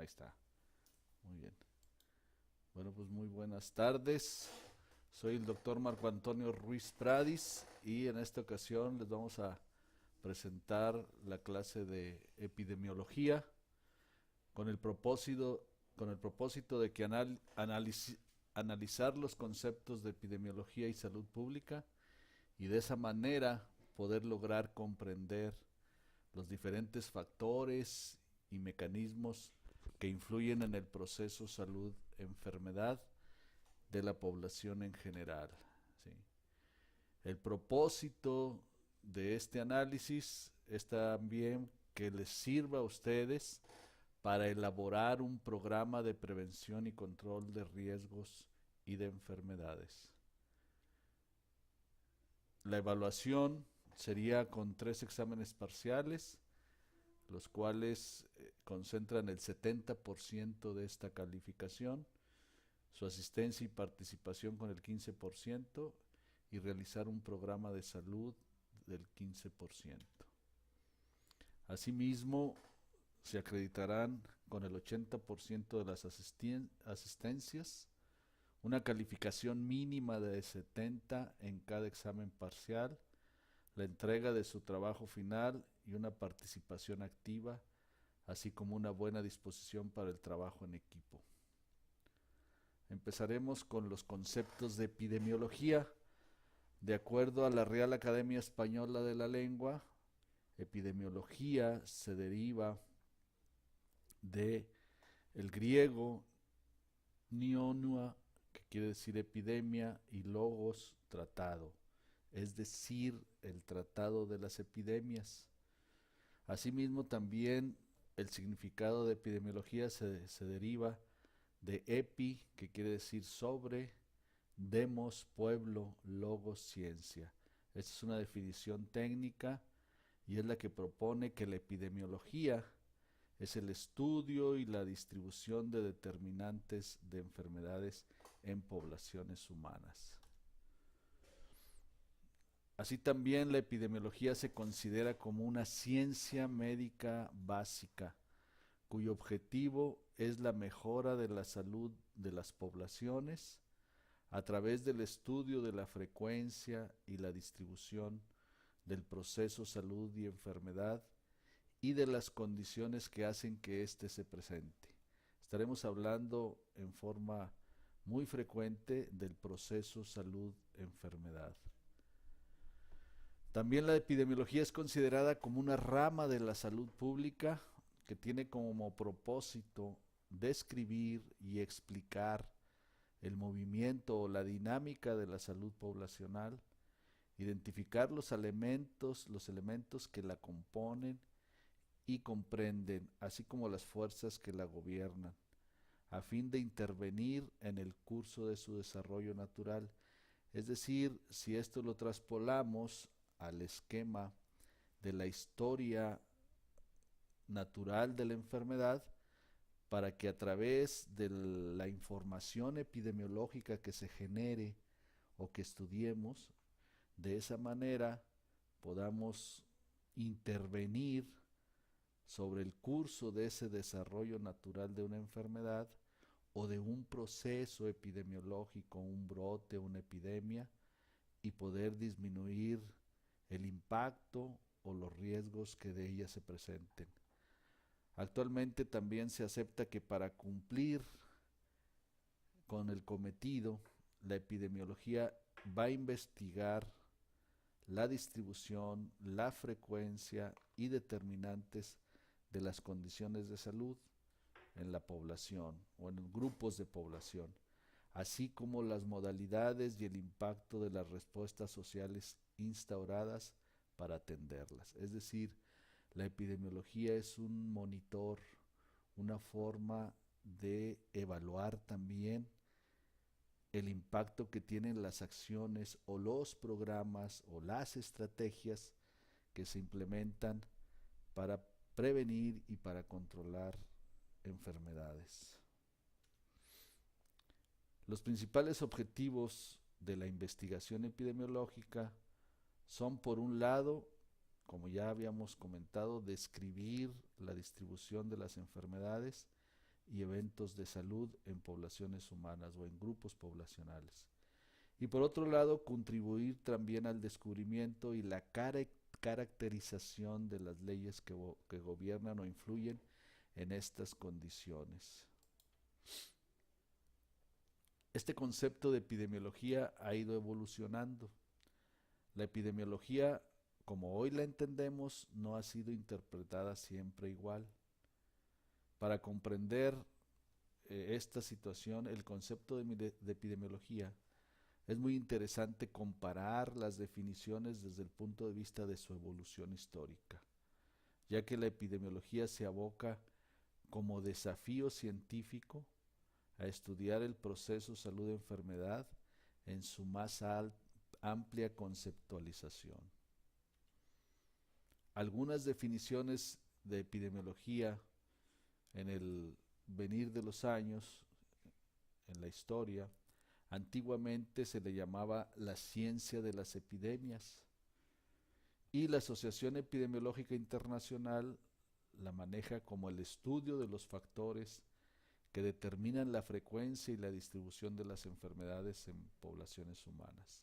Ahí está. Muy bien. Bueno, pues muy buenas tardes. Soy el doctor Marco Antonio Ruiz Pradis y en esta ocasión les vamos a presentar la clase de epidemiología con el propósito, de que analizar los conceptos de epidemiología y salud pública y de esa manera poder lograr comprender los diferentes factores y mecanismos que influyen en el proceso salud-enfermedad de la población en general. ¿Sí? El propósito de este análisis es también que les sirva a ustedes para elaborar un programa de prevención y control de riesgos y de enfermedades. La evaluación sería con 3 exámenes parciales, los cuales concentran el 70% de esta calificación, su asistencia y participación con el 15% y realizar un programa de salud del 15%. Asimismo, se acreditarán con el 80% de las asistencias, una calificación mínima de 70 en cada examen parcial, la entrega de su trabajo final y una participación activa, así como una buena disposición para el trabajo en equipo. Empezaremos con los conceptos de epidemiología. De acuerdo a la Real Academia Española de la Lengua, epidemiología se deriva de el griego neonua, que quiere decir epidemia, y logos, tratado, es decir, el tratado de las epidemias. Asimismo, también el significado de epidemiología se deriva de epi, que quiere decir sobre, demos, pueblo, logos, ciencia. Esta es una definición técnica y es la que propone que la epidemiología es el estudio y la distribución de determinantes de enfermedades en poblaciones humanas. Así también la epidemiología se considera como una ciencia médica básica, cuyo objetivo es la mejora de la salud de las poblaciones a través del estudio de la frecuencia y la distribución del proceso salud y enfermedad y de las condiciones que hacen que éste se presente. Estaremos hablando en forma muy frecuente del proceso salud-enfermedad. También la epidemiología es considerada como una rama de la salud pública que tiene como propósito describir y explicar el movimiento o la dinámica de la salud poblacional, identificar los elementos que la componen y comprenden, así como las fuerzas que la gobiernan, a fin de intervenir en el curso de su desarrollo natural. Es decir, si esto lo traspolamos al esquema de la historia natural de la enfermedad, para que a través de la información epidemiológica que se genere o que estudiemos, de esa manera podamos intervenir sobre el curso de ese desarrollo natural de una enfermedad o de un proceso epidemiológico, un brote, una epidemia, y poder disminuir el impacto o los riesgos que de ella se presenten. Actualmente también se acepta que para cumplir con el cometido, la epidemiología va a investigar la distribución, la frecuencia y determinantes de las condiciones de salud en la población o en grupos de población, así como las modalidades y el impacto de las respuestas sociales instauradas para atenderlas. Es decir, la epidemiología es un monitor, una forma de evaluar también el impacto que tienen las acciones o los programas o las estrategias que se implementan para prevenir y para controlar enfermedades. Los principales objetivos de la investigación epidemiológica son, por un lado, como ya habíamos comentado, describir la distribución de las enfermedades y eventos de salud en poblaciones humanas o en grupos poblacionales. Y por otro lado, contribuir también al descubrimiento y la caracterización de las leyes que gobiernan o influyen en estas condiciones. Este concepto de epidemiología ha ido evolucionando. La epidemiología, como hoy la entendemos, no ha sido interpretada siempre igual. Para comprender esta situación, el concepto de epidemiología, es muy interesante comparar las definiciones desde el punto de vista de su evolución histórica, ya que la epidemiología se aboca como desafío científico a estudiar el proceso salud-enfermedad en su más amplia conceptualización. Algunas definiciones de epidemiología en el venir de los años, en la historia, antiguamente se le llamaba la ciencia de las epidemias y la Asociación Epidemiológica Internacional la maneja como el estudio de los factores que determinan la frecuencia y la distribución de las enfermedades en poblaciones humanas.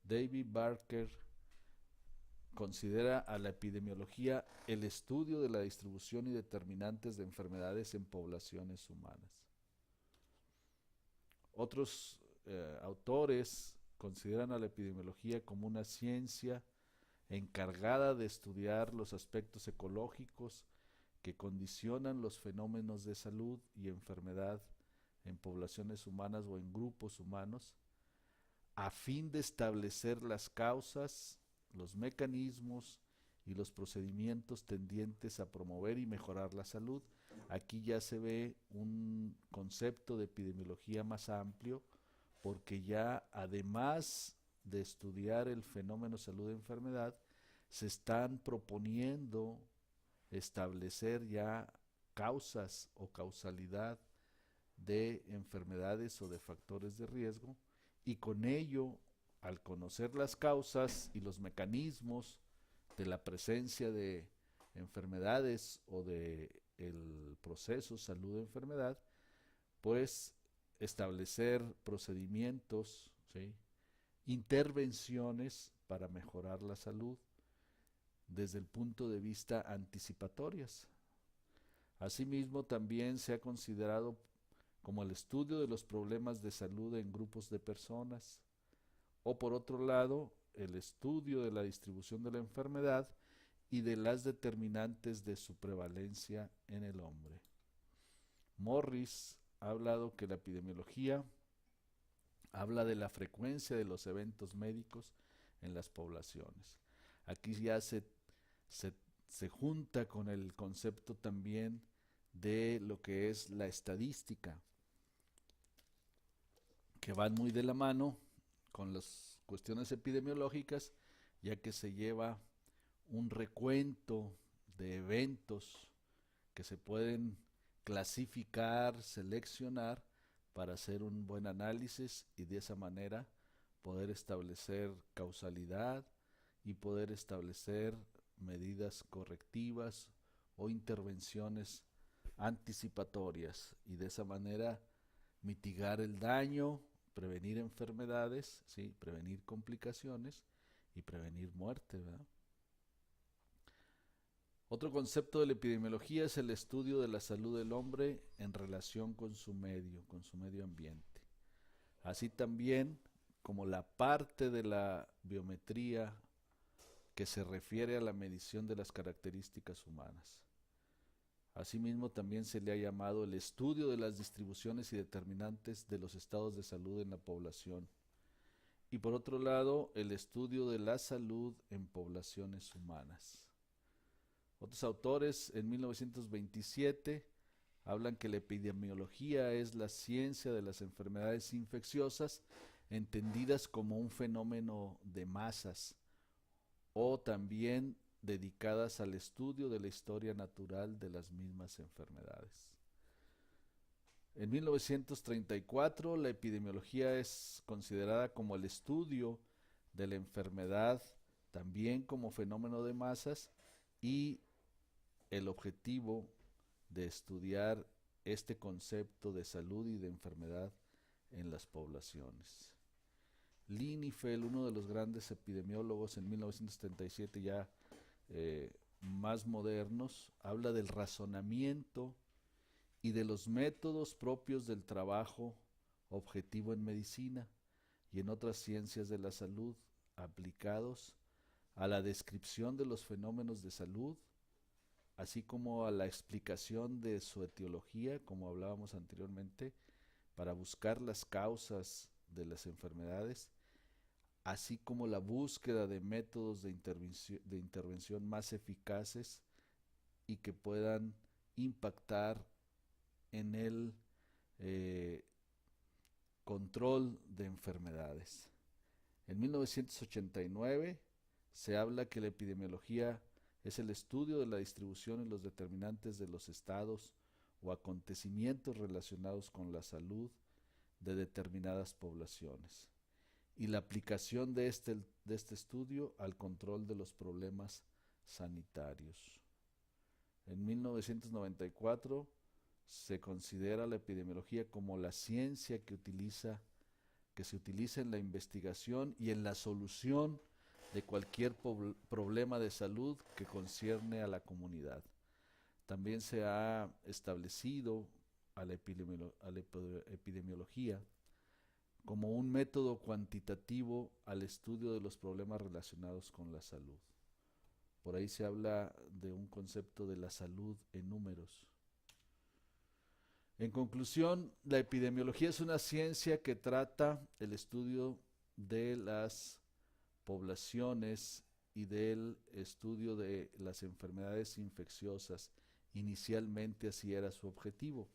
David Barker considera a la epidemiología el estudio de la distribución y determinantes de enfermedades en poblaciones humanas. Otros autores consideran a la epidemiología como una ciencia encargada de estudiar los aspectos ecológicos que condicionan los fenómenos de salud y enfermedad en poblaciones humanas o en grupos humanos, a fin de establecer las causas, los mecanismos y los procedimientos tendientes a promover y mejorar la salud. Aquí ya se ve un concepto de epidemiología más amplio, porque ya además de estudiar el fenómeno salud-enfermedad, se están proponiendo establecer ya causas o causalidad de enfermedades o de factores de riesgo, y con ello, al conocer las causas y los mecanismos de la presencia de enfermedades o de el proceso salud-enfermedad, pues establecer procedimientos, ¿sí?, intervenciones para mejorar la salud desde el punto de vista anticipatorias. Asimismo, también se ha considerado como el estudio de los problemas de salud en grupos de personas, o por otro lado, el estudio de la distribución de la enfermedad y de las determinantes de su prevalencia en el hombre. Morris ha hablado que la epidemiología habla de la frecuencia de los eventos médicos en las poblaciones. Aquí ya se junta con el concepto también de lo que es la estadística, que van muy de la mano con las cuestiones epidemiológicas, ya que se lleva un recuento de eventos que se pueden clasificar, seleccionar para hacer un buen análisis y de esa manera poder establecer causalidad y poder establecer medidas correctivas o intervenciones anticipatorias, y de esa manera mitigar el daño, prevenir enfermedades, ¿sí?, prevenir complicaciones y prevenir muerte, ¿verdad? Otro concepto de la epidemiología es el estudio de la salud del hombre en relación con su medio ambiente. Así también como la parte de la biometría que se refiere a la medición de las características humanas. Asimismo, también se le ha llamado el estudio de las distribuciones y determinantes de los estados de salud en la población. Y por otro lado, el estudio de la salud en poblaciones humanas. Otros autores en 1927 hablan que la epidemiología es la ciencia de las enfermedades infecciosas entendidas como un fenómeno de masas, o también dedicadas al estudio de la historia natural de las mismas enfermedades. En 1934, la epidemiología es considerada como el estudio de la enfermedad, también como fenómeno de masas, y el objetivo de estudiar este concepto de salud y de enfermedad en las poblaciones. Linifel, uno de los grandes epidemiólogos en 1977 ya más modernos, habla del razonamiento y de los métodos propios del trabajo objetivo en medicina y en otras ciencias de la salud aplicados a la descripción de los fenómenos de salud, así como a la explicación de su etiología, como hablábamos anteriormente, para buscar las causas de las enfermedades, así como la búsqueda de métodos de intervención más eficaces y que puedan impactar en el eh, control de enfermedades. En 1989 se habla que la epidemiología es el estudio de la distribución y los determinantes de los estados o acontecimientos relacionados con la salud de determinadas poblaciones y la aplicación de este estudio al control de los problemas sanitarios. En 1994 se considera la epidemiología como la ciencia que se utiliza en la investigación y en la solución de cualquier problema de salud que concierne a la comunidad. También se ha establecido a la epidemiología como un método cuantitativo al estudio de los problemas relacionados con la salud. Por ahí se habla de un concepto de la salud en números. En conclusión, la epidemiología es una ciencia que trata el estudio de las poblaciones y del estudio de las enfermedades infecciosas. Inicialmente así era su objetivo,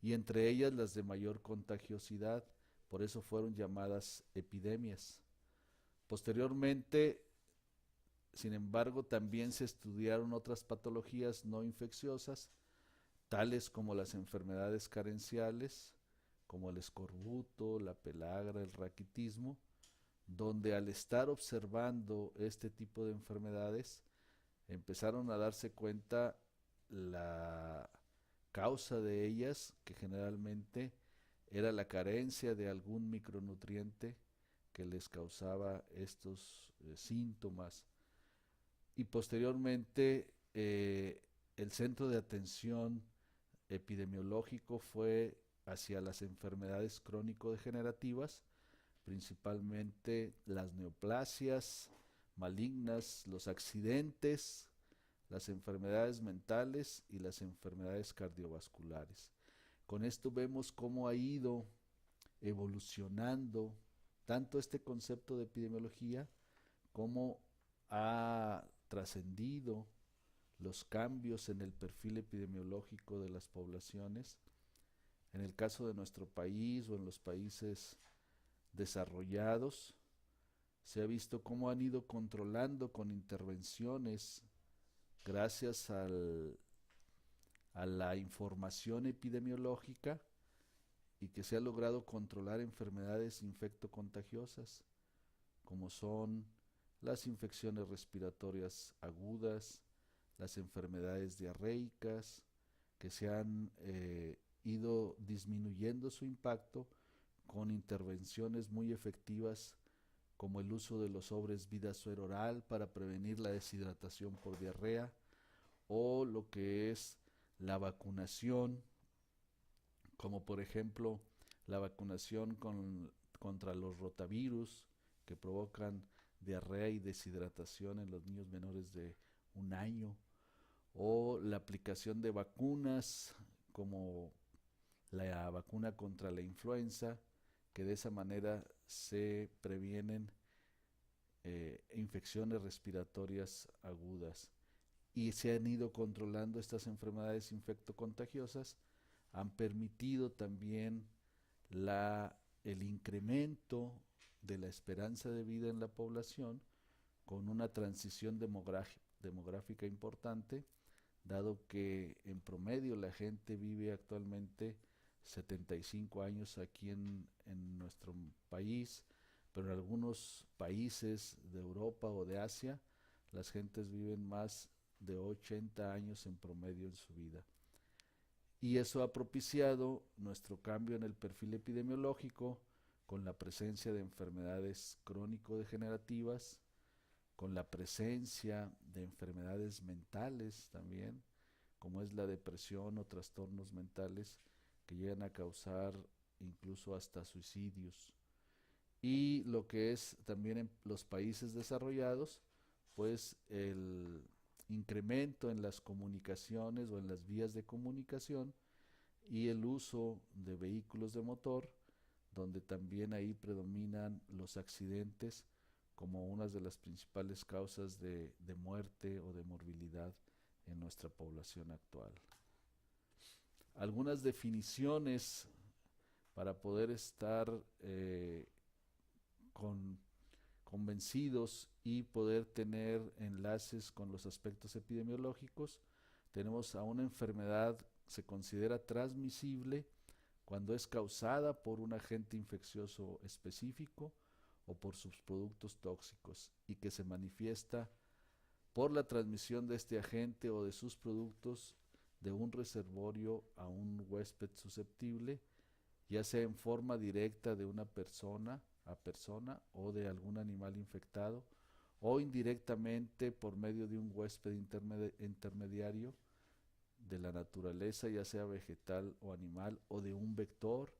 y entre ellas las de mayor contagiosidad, por eso fueron llamadas epidemias. Posteriormente, sin embargo, también se estudiaron otras patologías no infecciosas, tales como las enfermedades carenciales, como el escorbuto, la pelagra, el raquitismo, donde al estar observando este tipo de enfermedades, empezaron a darse cuenta la causa de ellas, que generalmente era la carencia de algún micronutriente que les causaba estos síntomas. Y posteriormente el centro de atención epidemiológico fue hacia las enfermedades crónico-degenerativas, principalmente las neoplasias malignas, los accidentes, las enfermedades mentales y las enfermedades cardiovasculares. Con esto vemos cómo ha ido evolucionando tanto este concepto de epidemiología como ha trascendido los cambios en el perfil epidemiológico de las poblaciones. En el caso de nuestro país o en los países desarrollados, se ha visto cómo han ido controlando con intervenciones gracias a la información epidemiológica y que se ha logrado controlar enfermedades infectocontagiosas, como son las infecciones respiratorias agudas, las enfermedades diarreicas, que se han ido disminuyendo su impacto con intervenciones muy efectivas como el uso de los sobres vida suero oral para prevenir la deshidratación por diarrea, o lo que es la vacunación, como por ejemplo la vacunación contra los rotavirus que provocan diarrea y deshidratación en los niños menores de un año, o la aplicación de vacunas como la vacuna contra la influenza, que de esa manera se previenen infecciones respiratorias agudas. Y se han ido controlando estas enfermedades infectocontagiosas, han permitido también el incremento de la esperanza de vida en la población con una transición demográfica importante, dado que en promedio la gente vive actualmente 75 años aquí en nuestro país, pero en algunos países de Europa o de Asia las gentes viven más de 80 años en promedio en su vida. y eso ha propiciado nuestro cambio en el perfil epidemiológico con la presencia de enfermedades crónico-degenerativas, con la presencia de enfermedades mentales también, como es la depresión o trastornos mentales que llegan a causar incluso hasta suicidios. Y lo que es también en los países desarrollados, pues el incremento en las comunicaciones o en las vías de comunicación y el uso de vehículos de motor, donde también ahí predominan los accidentes como una de las principales causas de muerte o de morbilidad en nuestra población actual. Algunas definiciones para poder estar con, convencidos y poder tener enlaces con los aspectos epidemiológicos. Tenemos a una enfermedad, se considera transmisible cuando es causada por un agente infeccioso específico o por sus productos tóxicos y que se manifiesta por la transmisión de este agente o de sus productos de un reservorio a un huésped susceptible, ya sea en forma directa de una persona a persona o de algún animal infectado, o indirectamente por medio de un huésped intermediario de la naturaleza, ya sea vegetal o animal, o de un vector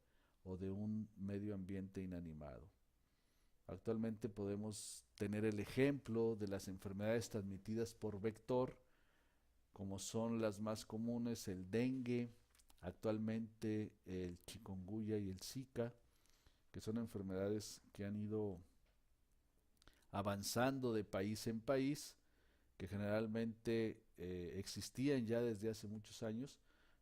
o de un medio ambiente inanimado. Actualmente podemos tener el ejemplo de las enfermedades transmitidas por vector, como son las más comunes, el dengue, actualmente el chikungunya y el Zika, que son enfermedades que han ido avanzando de país en país, que generalmente existían ya desde hace muchos años,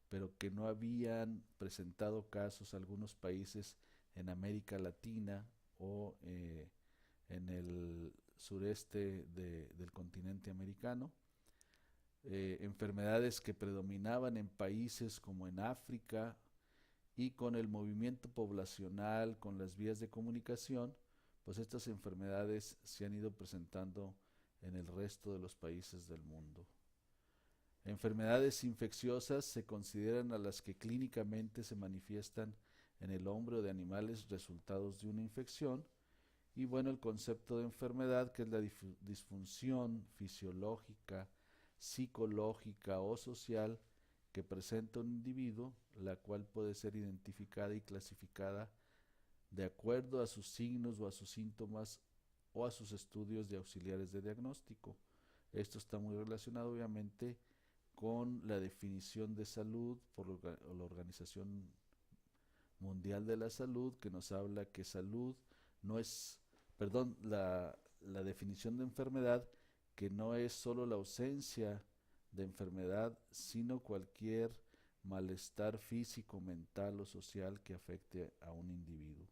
pero que no habían presentado casos algunos países en América Latina o en el sureste del continente americano. Enfermedades que predominaban en países como en África, y con el movimiento poblacional, con las vías de comunicación, pues estas enfermedades se han ido presentando en el resto de los países del mundo. Enfermedades infecciosas se consideran a las que clínicamente se manifiestan en el hombre o de animales resultados de una infección, y bueno, el concepto de enfermedad, que es la disfunción fisiológica, psicológica o social que presenta un individuo, la cual puede ser identificada y clasificada de acuerdo a sus signos o a sus síntomas o a sus estudios de auxiliares de diagnóstico. Esto está muy relacionado obviamente con la definición de salud por la Organización Mundial de la Salud, que nos habla que salud no es, perdón, la definición de enfermedad, que no es solo la ausencia de enfermedad, sino cualquier malestar físico, mental o social que afecte a un individuo.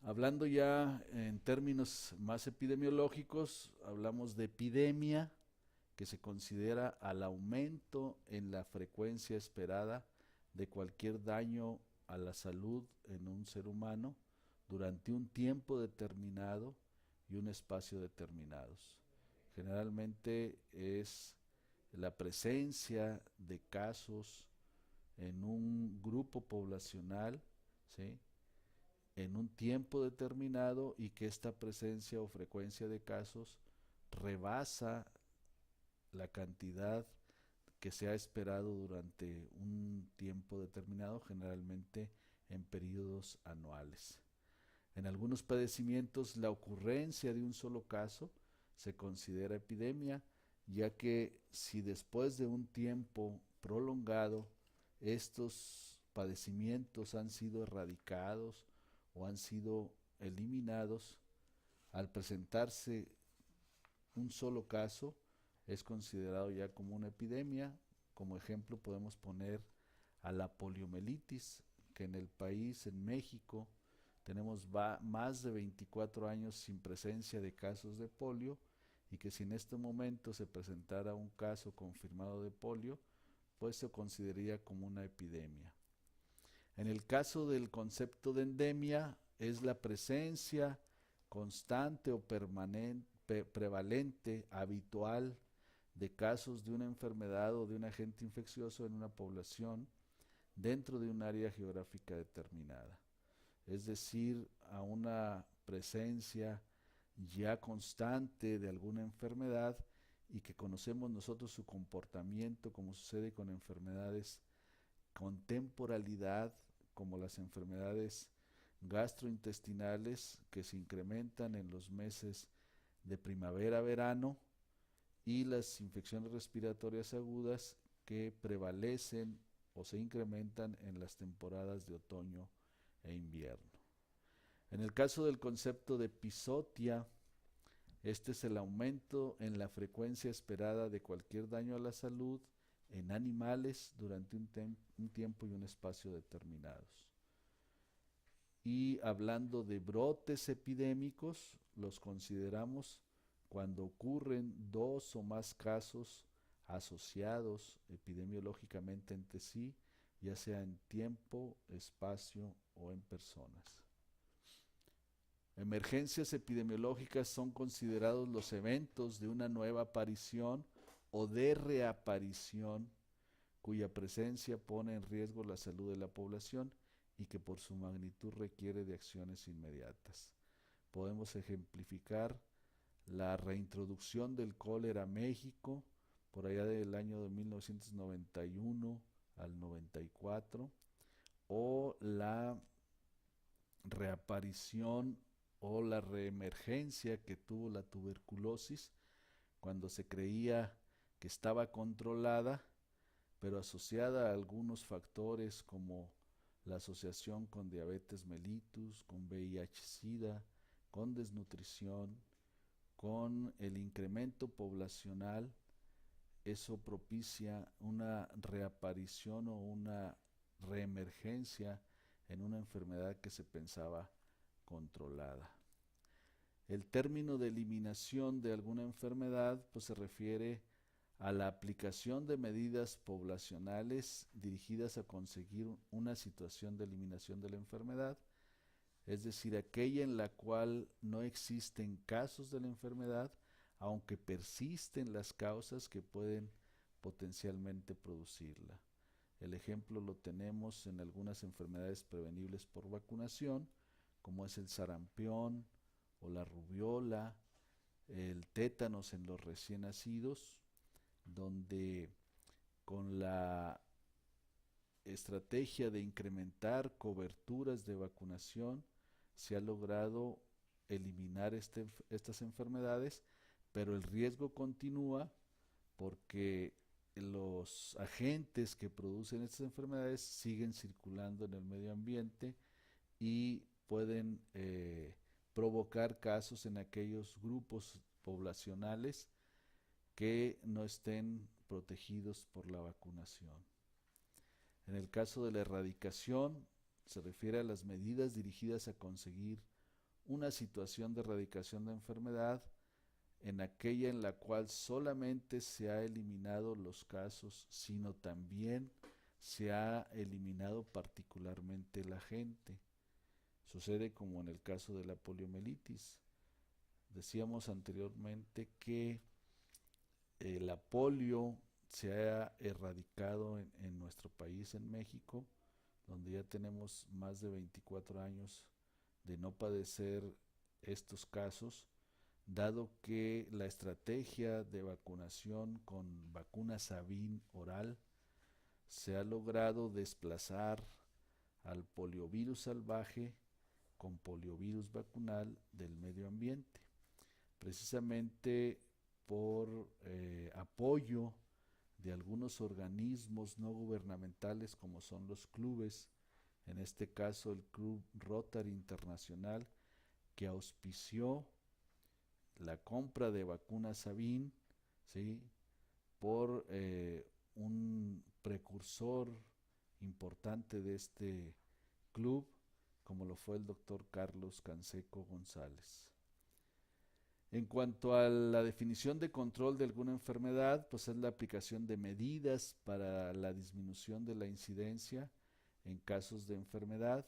Hablando ya en términos más epidemiológicos, hablamos de epidemia, que se considera al aumento en la frecuencia esperada de cualquier daño a la salud en un ser humano durante un tiempo determinado y un espacio determinados. Generalmente es la presencia de casos en un grupo poblacional, ¿sí?, en un tiempo determinado, y que esta presencia o frecuencia de casos rebasa la cantidad que se ha esperado durante un tiempo determinado, generalmente en periodos anuales. En algunos padecimientos, la ocurrencia de un solo caso se considera epidemia, ya que si después de un tiempo prolongado estos padecimientos han sido erradicados o han sido eliminados, al presentarse un solo caso es considerado ya como una epidemia. Como ejemplo podemos poner a la poliomielitis, que en el país, en México, tenemos más de 24 años sin presencia de casos de polio, y que si en este momento se presentara un caso confirmado de polio, pues se consideraría como una epidemia. En el caso del concepto de endemia, es la presencia constante o permanente, prevalente, habitual de casos de una enfermedad o de un agente infeccioso en una población dentro de un área geográfica determinada. Es decir, a una presencia ya constante de alguna enfermedad y que conocemos nosotros su comportamiento, como sucede con enfermedades con temporalidad, como las enfermedades gastrointestinales que se incrementan en los meses de primavera-verano y las infecciones respiratorias agudas que prevalecen o se incrementan en las temporadas de otoño e invierno. En el caso del concepto de epizotia, este es el aumento en la frecuencia esperada de cualquier daño a la salud en animales durante un tiempo y un espacio determinados. Y hablando de brotes epidémicos, los consideramos cuando ocurren dos o más casos asociados epidemiológicamente entre sí, ya sea en tiempo, espacio o en personas. Emergencias epidemiológicas son considerados los eventos de una nueva aparición o de reaparición cuya presencia pone en riesgo la salud de la población y que por su magnitud requiere de acciones inmediatas. Podemos ejemplificar la reintroducción del cólera a México por allá del año de 1991 al 94, o la reaparición o la reemergencia que tuvo la tuberculosis cuando se creía que estaba controlada, pero asociada a algunos factores como la asociación con diabetes mellitus, con VIH-Sida, con desnutrición, con el incremento poblacional. Eso propicia una reaparición o una reemergencia en una enfermedad que se pensaba controlada. El término de eliminación de alguna enfermedad pues se refiere a la aplicación de medidas poblacionales dirigidas a conseguir una situación de eliminación de la enfermedad, es decir, aquella en la cual no existen casos de la enfermedad, aunque persisten las causas que pueden potencialmente producirla. El ejemplo lo tenemos en algunas enfermedades prevenibles por vacunación, como es el sarampión o la rubiola, el tétanos en los recién nacidos, donde con la estrategia de incrementar coberturas de vacunación se ha logrado eliminar estas enfermedades, pero el riesgo continúa porque los agentes que producen estas enfermedades siguen circulando en el medio ambiente y pueden provocar casos en aquellos grupos poblacionales que no estén protegidos por la vacunación. En el caso de la erradicación, se refiere a las medidas dirigidas a conseguir una situación de erradicación de enfermedad en aquella en la cual solamente se ha eliminado los casos, sino también se ha eliminado particularmente la gente. Sucede como en el caso de la poliomielitis. Decíamos anteriormente que la polio se ha erradicado en nuestro país, en México, donde ya tenemos más de 24 años de no padecer estos casos, dado que la estrategia de vacunación con vacuna Sabin oral se ha logrado desplazar al poliovirus salvaje con poliovirus vacunal del medio ambiente, precisamente por apoyo de algunos organismos no gubernamentales como son los clubes, en este caso el Club Rotary Internacional, que auspició la compra de vacunas Sabin, ¿sí?, por un precursor importante de este club, como lo fue el doctor Carlos Canseco González. En cuanto a la definición de control de alguna enfermedad, pues es la aplicación de medidas para la disminución de la incidencia en casos de enfermedad,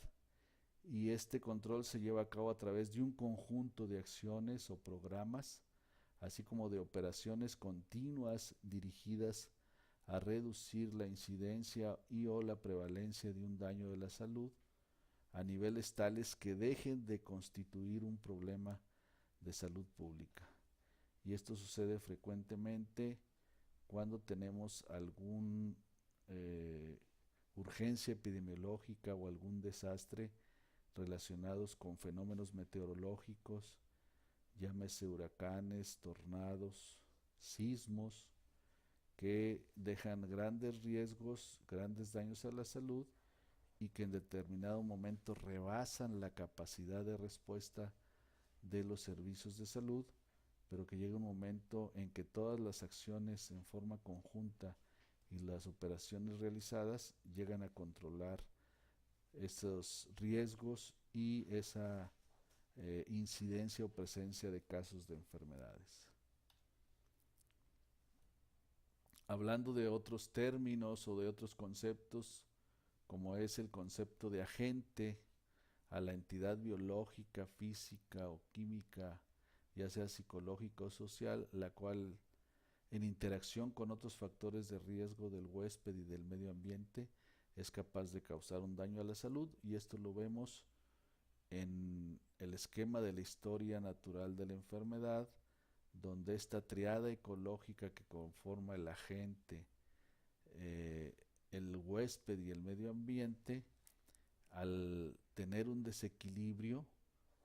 y este control se lleva a cabo a través de un conjunto de acciones o programas así como de operaciones continuas dirigidas a reducir la incidencia y o la prevalencia de un daño de la salud a niveles tales que dejen de constituir un problema de salud pública. Y esto sucede frecuentemente cuando tenemos alguna urgencia epidemiológica o algún desastre relacionados con fenómenos meteorológicos, llámese huracanes, tornados, sismos, que dejan grandes riesgos, grandes daños a la salud y que en determinado momento rebasan la capacidad de respuesta de los servicios de salud, pero que llega un momento en que todas las acciones en forma conjunta y las operaciones realizadas llegan a controlar esos riesgos y esa incidencia o presencia de casos de enfermedades. Hablando de otros términos o de otros conceptos, como es el concepto de agente a la entidad biológica, física o química, ya sea psicológica o social, la cual en interacción con otros factores de riesgo del huésped y del medio ambiente es capaz de causar un daño a la salud, y esto lo vemos en el esquema de la historia natural de la enfermedad, donde esta triada ecológica que conforma el agente, el huésped y el medio ambiente, al tener un desequilibrio,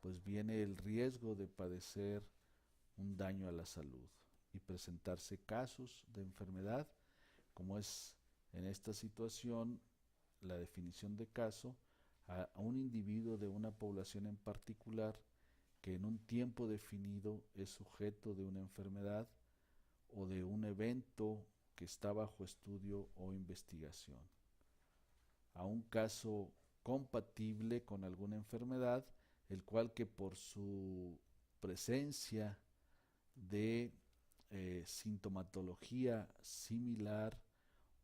pues viene el riesgo de padecer un daño a la salud y presentarse casos de enfermedad, como es en esta situación la definición de caso, a un individuo de una población en particular que en un tiempo definido es sujeto de una enfermedad o de un evento que está bajo estudio o investigación. A un caso compatible con alguna enfermedad, el cual que por su presencia de sintomatología similar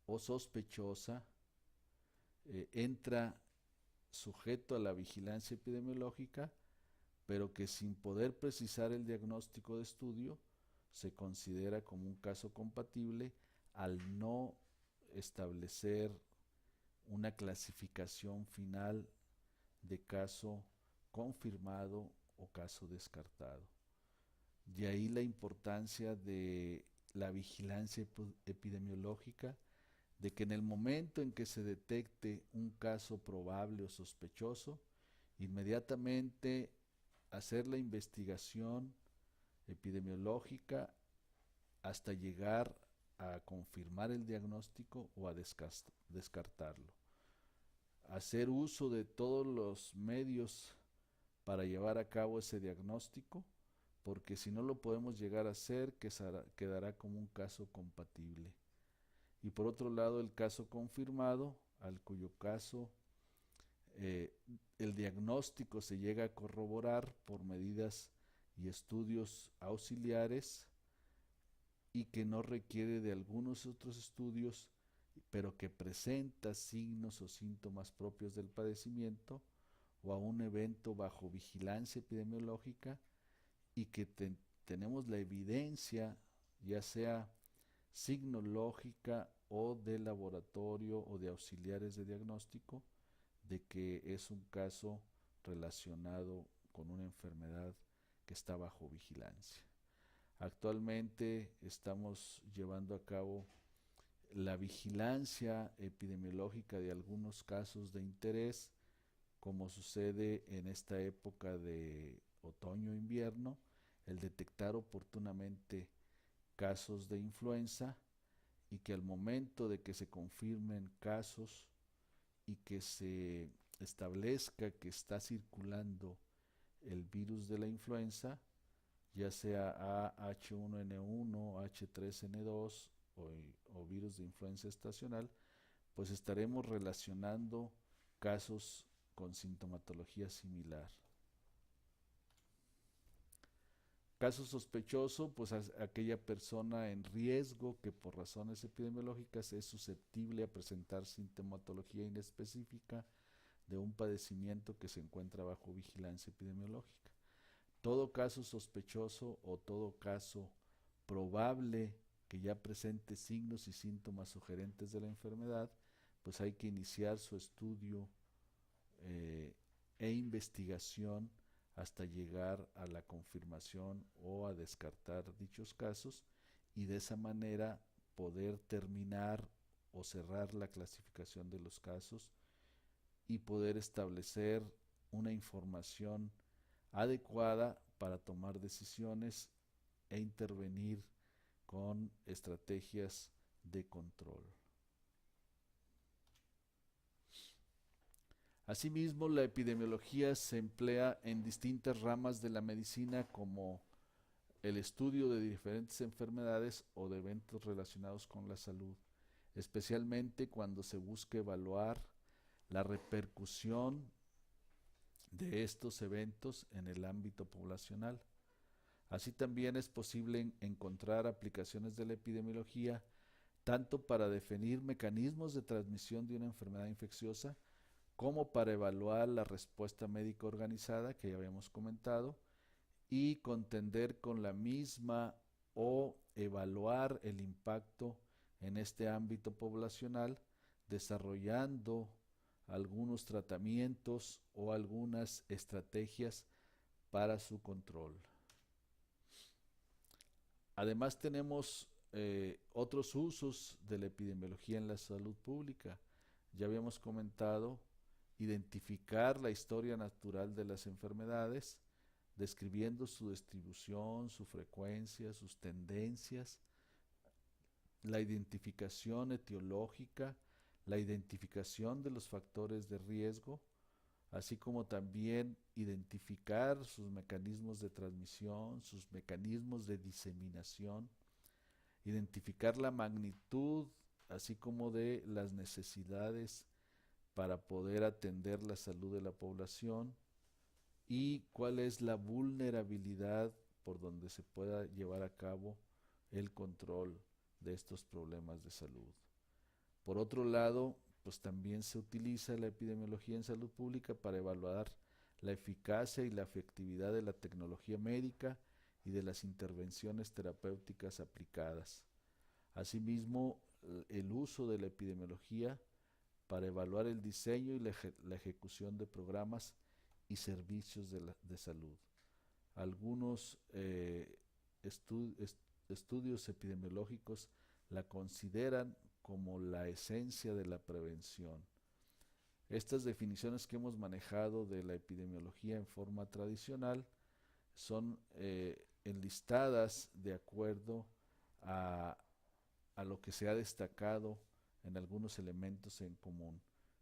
o sospechosa, entra sujeto a la vigilancia epidemiológica, pero que sin poder precisar el diagnóstico de estudio, se considera como un caso compatible al no establecer una clasificación final de caso confirmado o caso descartado. De ahí la importancia de la vigilancia epidemiológica, de que en el momento en que se detecte un caso probable o sospechoso, inmediatamente hacer la investigación epidemiológica hasta llegar a confirmar el diagnóstico o a descartarlo. Hacer uso de todos los medios para llevar a cabo ese diagnóstico, porque si no lo podemos llegar a hacer, quedará como un caso compatible. Y por otro lado, el caso confirmado, al cuyo caso el diagnóstico se llega a corroborar por medidas y estudios auxiliares y que no requiere de algunos otros estudios, pero que presenta signos o síntomas propios del padecimiento o a un evento bajo vigilancia epidemiológica, y que tenemos la evidencia, ya sea signológica o de laboratorio o de auxiliares de diagnóstico, de que es un caso relacionado con una enfermedad que está bajo vigilancia. Actualmente estamos llevando a cabo la vigilancia epidemiológica de algunos casos de interés, como sucede en esta época de otoño-invierno, el detectar oportunamente casos de influenza, y que al momento de que se confirmen casos y que se establezca que está circulando el virus de la influenza, ya sea H1N1, H3N2 o virus de influenza estacional, pues estaremos relacionando casos con sintomatología similar. Caso sospechoso, pues aquella persona en riesgo que por razones epidemiológicas es susceptible a presentar sintomatología inespecífica de un padecimiento que se encuentra bajo vigilancia epidemiológica. Todo caso sospechoso o todo caso probable que ya presente signos y síntomas sugerentes de la enfermedad, pues hay que iniciar su estudio e investigación hasta llegar a la confirmación o a descartar dichos casos y de esa manera poder terminar o cerrar la clasificación de los casos y poder establecer una información adecuada para tomar decisiones e intervenir con estrategias de control. Asimismo, la epidemiología se emplea en distintas ramas de la medicina como el estudio de diferentes enfermedades o de eventos relacionados con la salud, especialmente cuando se busca evaluar la repercusión de estos eventos en el ámbito poblacional. Así también es posible encontrar aplicaciones de la epidemiología tanto para definir mecanismos de transmisión de una enfermedad infecciosa como para evaluar la respuesta médica organizada que ya habíamos comentado y contender con la misma o evaluar el impacto en este ámbito poblacional desarrollando algunos tratamientos o algunas estrategias para su control. Además tenemos otros usos de la epidemiología en la salud pública. Ya habíamos comentado identificar la historia natural de las enfermedades, describiendo su distribución, su frecuencia, sus tendencias, la identificación etiológica, la identificación de los factores de riesgo, así como también identificar sus mecanismos de transmisión, sus mecanismos de diseminación, identificar la magnitud, así como de las necesidades para poder atender la salud de la población y cuál es la vulnerabilidad por donde se pueda llevar a cabo el control de estos problemas de salud. Por otro lado, pues también se utiliza la epidemiología en salud pública para evaluar la eficacia y la efectividad de la tecnología médica y de las intervenciones terapéuticas aplicadas. Asimismo, el uso de la epidemiología para evaluar el diseño y la ejecución de programas y servicios de salud. Algunos estudios epidemiológicos la consideran como la esencia de la prevención. Estas definiciones que hemos manejado de la epidemiología en forma tradicional son enlistadas de acuerdo a, a lo que se ha destacado en algunos elementos en común,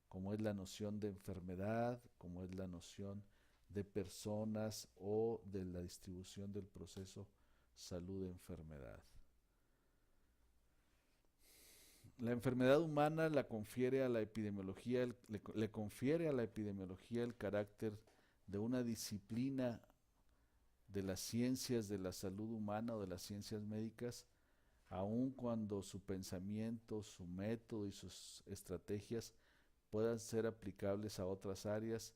como es la noción de enfermedad, como es la noción de personas o de la distribución del proceso salud-enfermedad. La enfermedad humana la confiere a la epidemiología, le confiere a la epidemiología el carácter de una disciplina de las ciencias de la salud humana o de las ciencias médicas, aun cuando su pensamiento, su método y sus estrategias puedan ser aplicables a otras áreas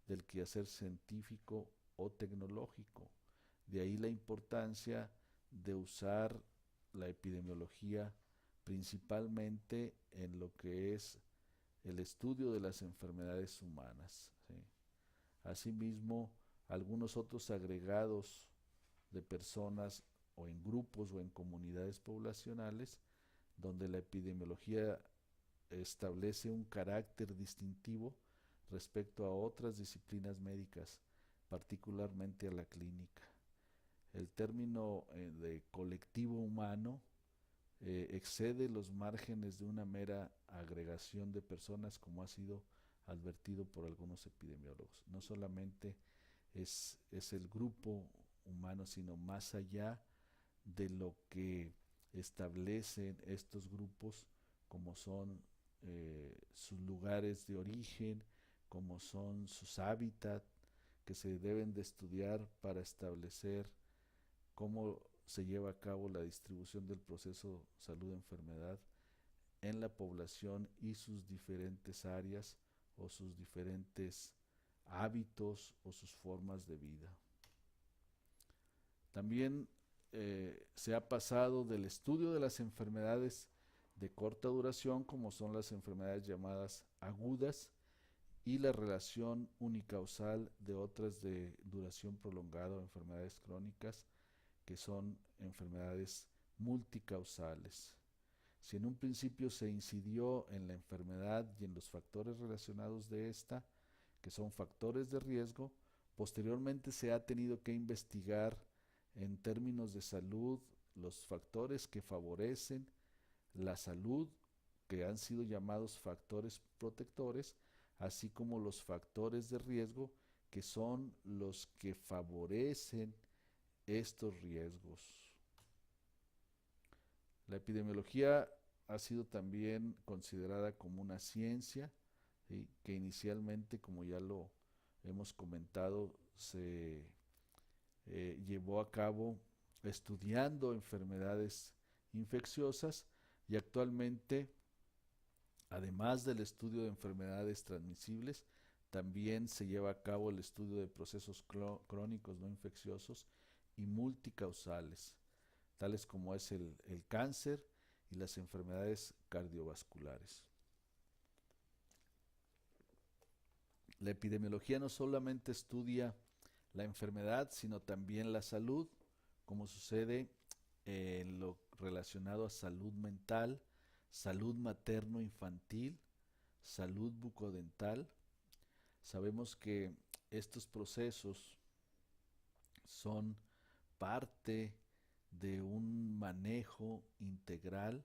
del quehacer científico o tecnológico. De ahí la importancia de usar la epidemiología principalmente en lo que es el estudio de las enfermedades humanas, ¿sí? Asimismo, algunos otros agregados de personas o en grupos o en comunidades poblacionales donde la epidemiología establece un carácter distintivo respecto a otras disciplinas médicas, particularmente a la clínica. El término de colectivo humano excede los márgenes de una mera agregación de personas como ha sido advertido por algunos epidemiólogos. No solamente es el grupo humano, sino más allá de lo que establecen estos grupos, como son sus lugares de origen, como son sus hábitats, que se deben de estudiar para establecer cómo se lleva a cabo la distribución del proceso salud-enfermedad en la población y sus diferentes áreas o sus diferentes hábitos o sus formas de vida. También se ha pasado del estudio de las enfermedades de corta duración, como son las enfermedades llamadas agudas, y la relación unicausal de otras de duración prolongada o enfermedades crónicas, que son enfermedades multicausales. Si en un principio se incidió en la enfermedad y en los factores relacionados de esta, que son factores de riesgo, posteriormente se ha tenido que investigar en términos de salud los factores que favorecen la salud, que han sido llamados factores protectores, así como los factores de riesgo, que son los que favorecen estos riesgos. La epidemiología ha sido también considerada como una ciencia, ¿sí?, que inicialmente, como ya lo hemos comentado, se llevó a cabo estudiando enfermedades infecciosas, y actualmente, además del estudio de enfermedades transmisibles, también se lleva a cabo el estudio de procesos crónicos no infecciosos y multicausales, tales como es el cáncer y las enfermedades cardiovasculares. La epidemiología no solamente estudia la enfermedad, sino también la salud, como sucede en lo relacionado a salud mental, salud materno-infantil, salud bucodental. Sabemos que estos procesos son parte de un manejo integral,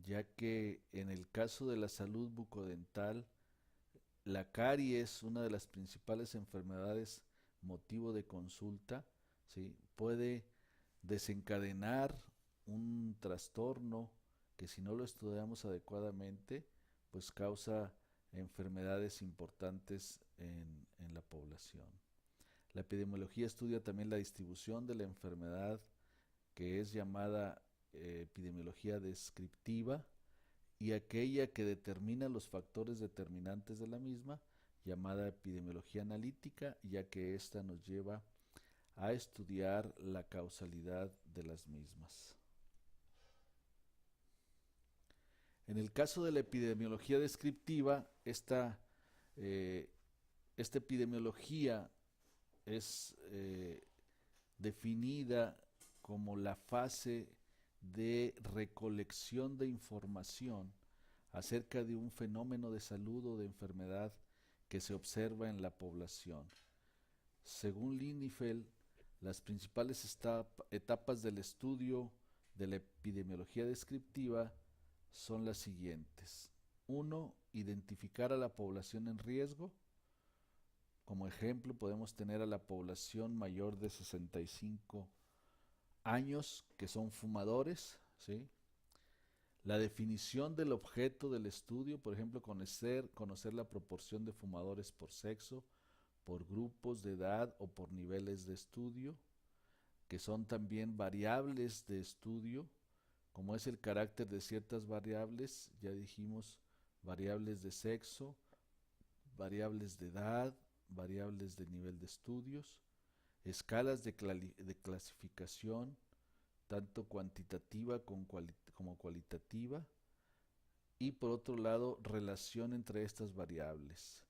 ya que en el caso de la salud bucodental, la caries, una de las principales enfermedades motivo de consulta, ¿sí?, puede desencadenar un trastorno que, si no lo estudiamos adecuadamente, pues causa enfermedades importantes en la población. La epidemiología estudia también la distribución de la enfermedad, que es llamada epidemiología descriptiva, y aquella que determina los factores determinantes de la misma, llamada epidemiología analítica, ya que ésta nos lleva a estudiar la causalidad de las mismas. En el caso de la epidemiología descriptiva, esta epidemiología es definida como la fase de recolección de información acerca de un fenómeno de salud o de enfermedad que se observa en la población. Según Lindenfeld, las principales etapas del estudio de la epidemiología descriptiva son las siguientes. 1. Identificar a la población en riesgo. Como ejemplo, podemos tener a la población mayor de 65 años que son fumadores, ¿sí? La definición del objeto del estudio, por ejemplo, conocer la proporción de fumadores por sexo, por grupos de edad o por niveles de estudio, que son también variables de estudio, como es el carácter de ciertas variables, ya dijimos, variables de sexo, variables de edad, variables de nivel de estudios, escalas de clasificación, tanto cuantitativa como cualitativa, y por otro lado, relación entre estas variables.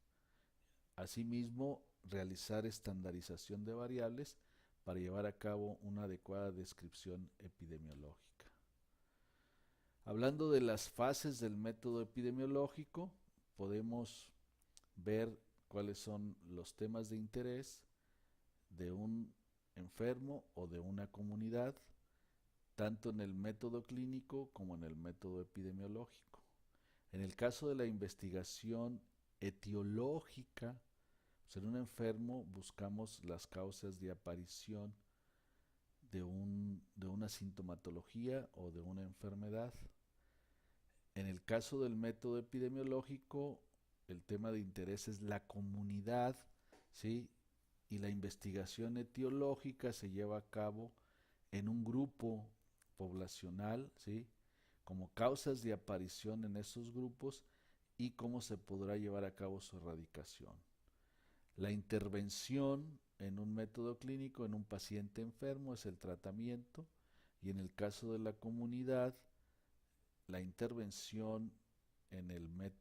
Asimismo, realizar estandarización de variables para llevar a cabo una adecuada descripción epidemiológica. Hablando de las fases del método epidemiológico, podemos ver cuáles son los temas de interés de un enfermo o de una comunidad, tanto en el método clínico como en el método epidemiológico. En el caso de la investigación etiológica, pues en un enfermo buscamos las causas de aparición de una sintomatología o de una enfermedad. En el caso del método epidemiológico, el tema de interés es la comunidad, ¿sí?, y la investigación etiológica se lleva a cabo en un grupo poblacional, ¿sí?, como causas de aparición en esos grupos y cómo se podrá llevar a cabo su erradicación. La intervención en un método clínico, en un paciente enfermo, es el tratamiento, y en el caso de la comunidad, la intervención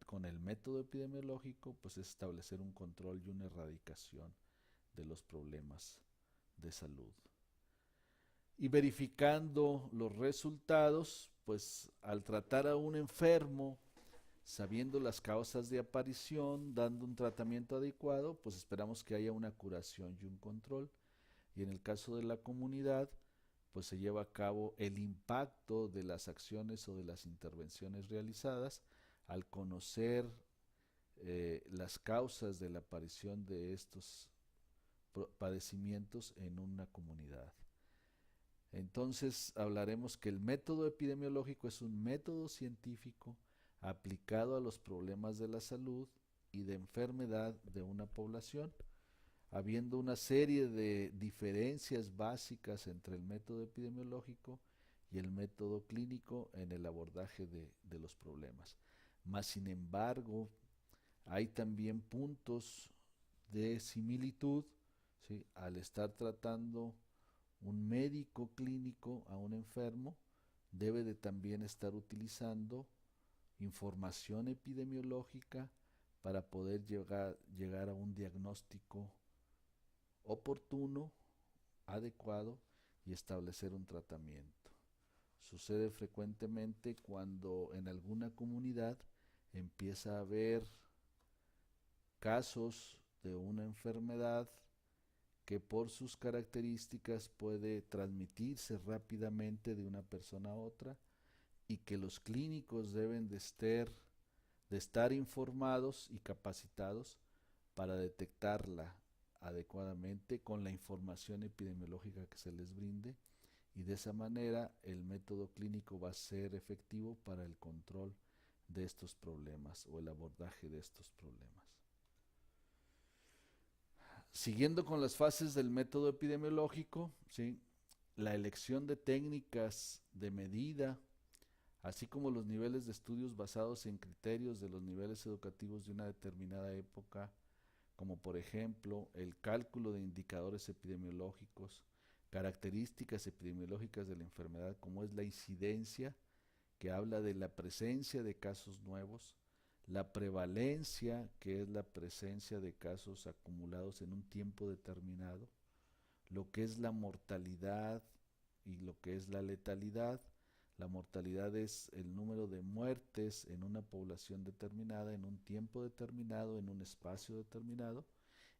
con el método epidemiológico, pues es establecer un control y una erradicación de los problemas de salud. Y verificando los resultados, pues al tratar a un enfermo, sabiendo las causas de aparición, dando un tratamiento adecuado, pues esperamos que haya una curación y un control. Y en el caso de la comunidad, pues se lleva a cabo el impacto de las acciones o de las intervenciones realizadas al conocer las causas de la aparición de estos padecimientos en una comunidad. Entonces hablaremos que el método epidemiológico es un método científico aplicado a los problemas de la salud y de enfermedad de una población, habiendo una serie de diferencias básicas entre el método epidemiológico y el método clínico en el abordaje de los problemas. Mas, sin embargo, hay también puntos de similitud, ¿sí? Al estar tratando un médico clínico a un enfermo, debe de también estar utilizando información epidemiológica para poder llegar a un diagnóstico oportuno, adecuado y establecer un tratamiento. Sucede frecuentemente cuando en alguna comunidad empieza a haber casos de una enfermedad que por sus características puede transmitirse rápidamente de una persona a otra y que los clínicos deben de estar informados y capacitados para detectarla adecuadamente con la información epidemiológica que se les brinde, y de esa manera el método clínico va a ser efectivo para el control de estos problemas o el abordaje de estos problemas. Siguiendo con las fases del método epidemiológico, ¿sí? La elección de técnicas de medida, así como los niveles de estudios basados en criterios de los niveles educativos de una determinada época, como por ejemplo el cálculo de indicadores epidemiológicos, características epidemiológicas de la enfermedad, como es la incidencia, que habla de la presencia de casos nuevos, la prevalencia, que es la presencia de casos acumulados en un tiempo determinado, lo que es la mortalidad y lo que es la letalidad. La mortalidad es el número de muertes en una población determinada, en un tiempo determinado, en un espacio determinado,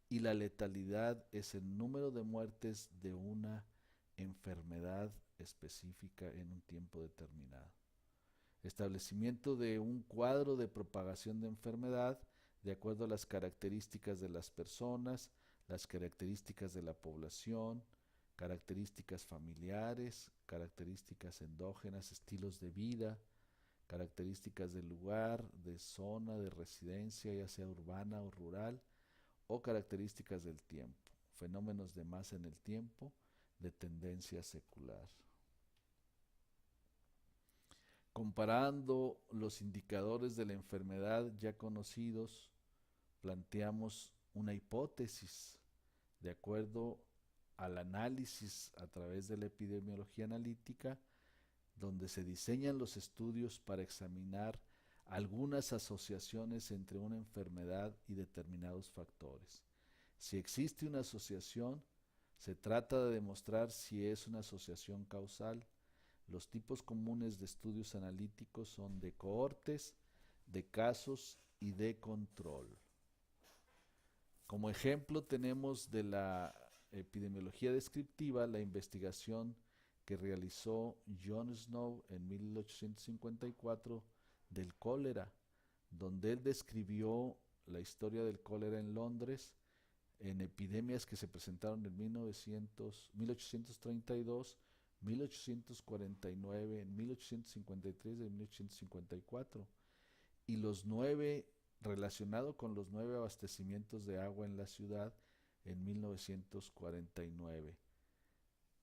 y la letalidad es el número de muertes de una enfermedad específica en un tiempo determinado. Establecimiento de un cuadro de propagación de enfermedad de acuerdo a las características de las personas, las características de la población, características familiares, características endógenas, estilos de vida, características del lugar, de zona, de residencia, ya sea urbana o rural, o características del tiempo, fenómenos de masa en el tiempo, de tendencia secular. Comparando los indicadores de la enfermedad ya conocidos, planteamos una hipótesis de acuerdo al análisis a través de la epidemiología analítica, donde se diseñan los estudios para examinar algunas asociaciones entre una enfermedad y determinados factores. Si existe una asociación, se trata de demostrar si es una asociación causal. Los tipos comunes de estudios analíticos son de cohortes, de casos y de control. Como ejemplo tenemos de la epidemiología descriptiva la investigación que realizó John Snow en 1854 del cólera, donde él describió la historia del cólera en Londres en epidemias que se presentaron en 1832, 1849, en 1853 y en 1854, y los 9 relacionado con los 9 abastecimientos de agua en la ciudad en 1949.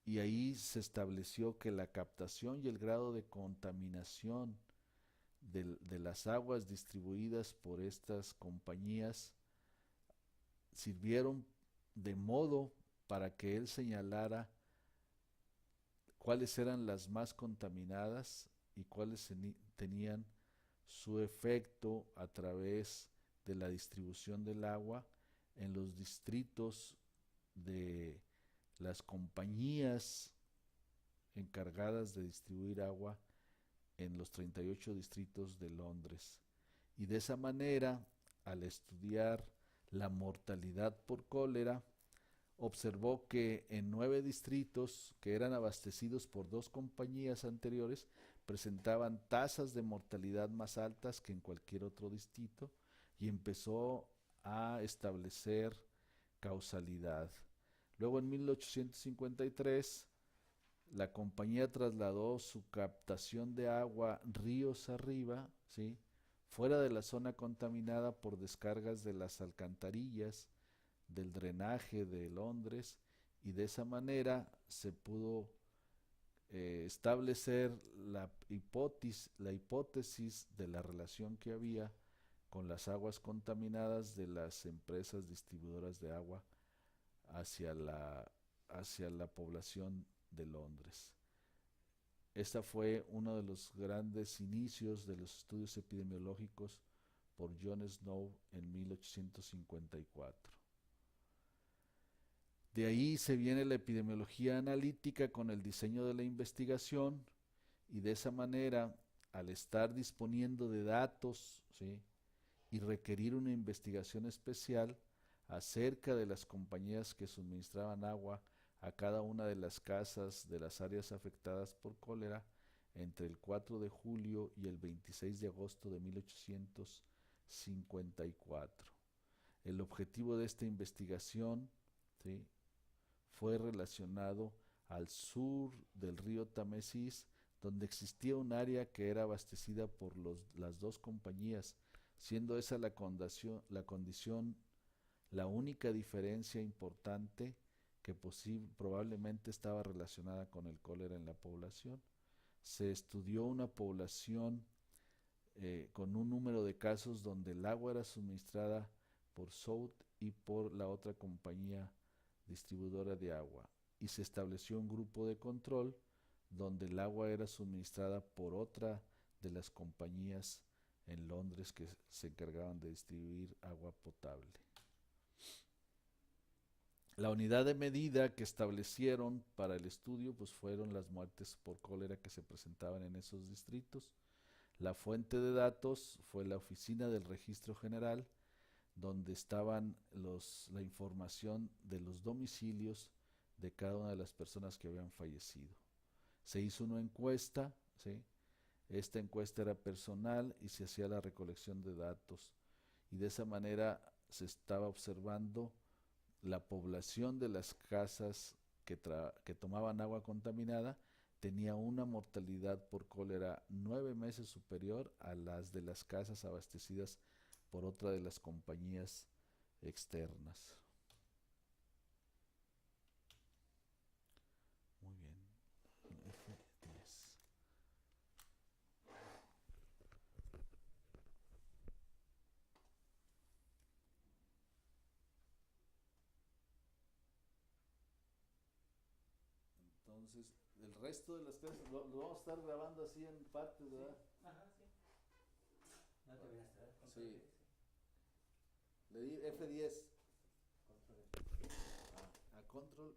Y ahí se estableció que la captación y el grado de contaminación de las aguas distribuidas por estas compañías sirvieron de modo para que él señalara cuáles eran las más contaminadas y cuáles tenían su efecto a través de la distribución del agua en los distritos de las compañías encargadas de distribuir agua en los 38 distritos de Londres. Y de esa manera, al estudiar la mortalidad por cólera, observó que en 9 distritos que eran abastecidos por 2 compañías anteriores presentaban tasas de mortalidad más altas que en cualquier otro distrito y empezó a establecer causalidad. Luego en 1853 la compañía trasladó su captación de agua ríos arriba, ¿sí?, fuera de la zona contaminada por descargas de las alcantarillas del drenaje de Londres, y de esa manera se pudo establecer la hipótesis de la relación que había con las aguas contaminadas de las empresas distribuidoras de agua hacia la población de Londres. Esta fue uno de los grandes inicios de los estudios epidemiológicos por John Snow en 1854. De ahí se viene la epidemiología analítica con el diseño de la investigación, y de esa manera, al estar disponiendo de datos, ¿sí?, y requerir una investigación especial acerca de las compañías que suministraban agua a cada una de las casas de las áreas afectadas por cólera entre el 4 de julio y el 26 de agosto de 1854. El objetivo de esta investigación, ¿sí?, fue relacionado al sur del río Támesis, donde existía un área que era abastecida por las 2 compañías, siendo esa la condición, la única diferencia importante que probablemente estaba relacionada con el cólera en la población. Se estudió una población con un número de casos donde el agua era suministrada por South y por la otra compañía distribuidora de agua, y se estableció un grupo de control donde el agua era suministrada por otra de las compañías en Londres que se encargaban de distribuir agua potable. La unidad de medida que establecieron para el estudio pues fueron las muertes por cólera que se presentaban en esos distritos. La fuente de datos fue la Oficina del Registro General, donde estaban la información de los domicilios de cada una de las personas que habían fallecido. Se hizo una encuesta, ¿sí? Esta encuesta era personal y se hacía la recolección de datos, y de esa manera se estaba observando la población de las casas que tomaban agua contaminada tenía una mortalidad por cólera 9 meses superior a las de las casas abastecidas por otra de las compañías externas. Muy bien. F10. Entonces, el resto de las clases lo vamos a estar grabando así en partes, ¿verdad? Sí. Ajá, sí. No terminaste, ¿verdad? Sí. Le di F10. Control. A control